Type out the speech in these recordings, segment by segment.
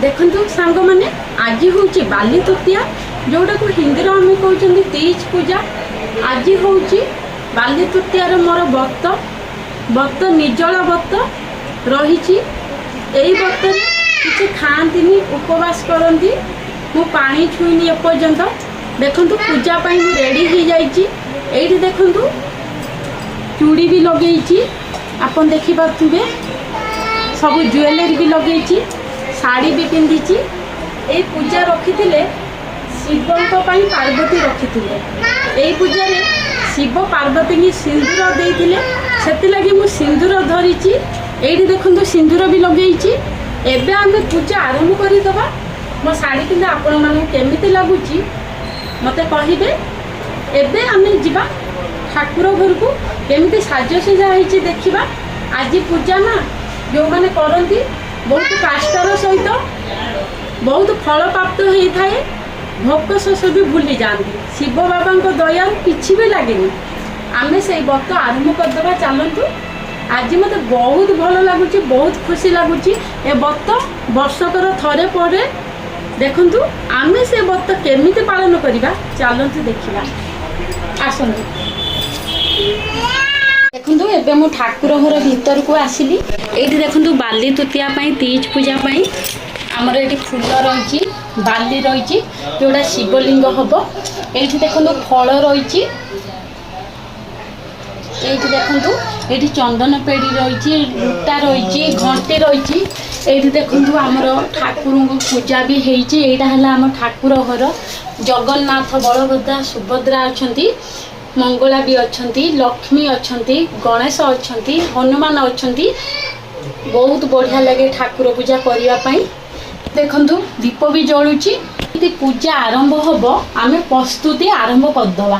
देखु सांग मैंने आज हूँ बाली तृतीया जोटा को हिंदी आम कहते तीज पूजा। आज हूँ बाली तृतीयार मोर व्रत व्रत निर्जला व्रत रही। यही व्रत किसी खाती उपवास करती मु पानी छुईनी एपर्यंत। देखु पूजापाई रेडी हो जाइए। देखु चूड़ी भी लगे आपन देखिपे सब ज्वेलरी भी लगे साड़ी भी पिंधि। ये पूजा रखी शिवों पार्वती रखी यही पूजा रे शिव पार्वती की सिंदूर देते से लगी मु सिंदूर धरी। ये देखो सिंदूर भी लगे। एबे आम पूजा आरंभ करदे। मो शाढ़ी पिंधा आपण मानू केमिति लगुच मत कहे। एबे आम जा ठाकुर घर को केमिति साजसजा होती देखा। आज पूजा ना जो मैंने करती बहुत काष्टर सहित बहुत फल प्राप्त होता है। भोक शोष भी भूली जाती। शिव बाबा दया किसी भी लगे। आम से व्रत आरंभ करदे। चलतु आज मत बहुत भल लगुच बहुत खुशी लगुच। ए व्रत वर्षकर थरे पड़े। देखु आम से व्रत केमिति पालन करवा चलतु देखा। आसतु देखु एबे मु ठाकुर घर भीतर को आसिली। ये देखु बाली तृतीया तीज पूजा आमर ये फूल रही बाली रही जोड़ा शिवलिंग हम। ये देखु फल रही। ये देखु ये चंदन पेड़ी रही लुटा रही घंटी रही। ये देखु आमर ठाकुर पूजा भी होता आम ठाकुर घर। जगन्नाथ बलभद्रा सुभद्रा अच्छा मंगला भी अच्छा लक्ष्मी अच्छा गणेश अच्छा हनुमान अच्छा। बहुत बढ़िया लगे ठाकुर पूजा करने। देखु दीप भी जलुची। पूजा आरंभ हम आम प्रस्तुति आरंभ करदे।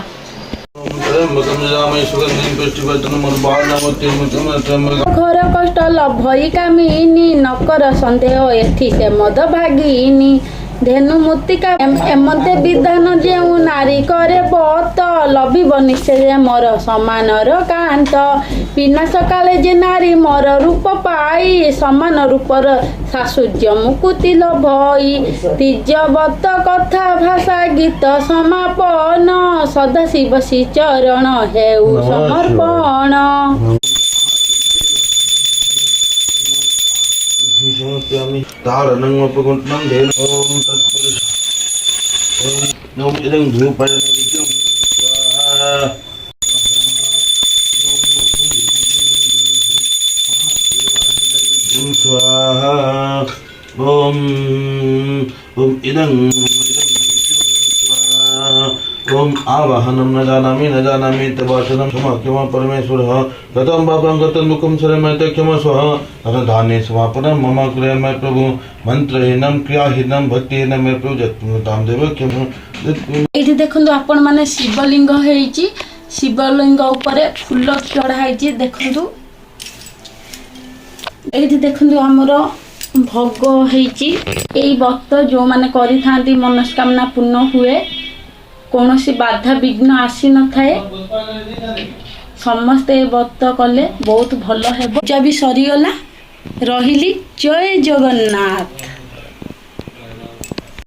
घर कष्ट लभई कामिनी नकर सन्देह एथि से मद भागिनी धेनु मूर्तिका एमते विधान जेउ नारी करे पत लभिबनि से मोर समानर कांत बिना सकाले जे नारी मोर रूप पाई समान रूपर सासुज्य मुकुति लभई तीजवत कथा भाषा गीत समापन सदा शिव श्री चरण हेउ समर्पण। ओम आवाहनम न जानामि तवाचनम क्षमा परमेश्वर गतम पापं गतं दुःखं शरमैते क्षम स्वः अनधाने समापनम मम कृपया मैं प्रभु मंत्रहीनम क्रियाहीनम भक्तिहीनम मैं प्रभु जत्ताम देव क्षम। ये देखो आपण माने शिवलिंग होईची शिवलिंग ऊपर फूल चढ़ाई। देखु ये देखो आमर भोग होईची। एई व्रत जो माने करि थांती मनस्कामना पूर्ण हुए कौन सी बाधा विघ्न आसी न थाए। समस्ते व्रत कले बहुत भल है। पूजा भी सरीगला रहिली। जय जगन्नाथ।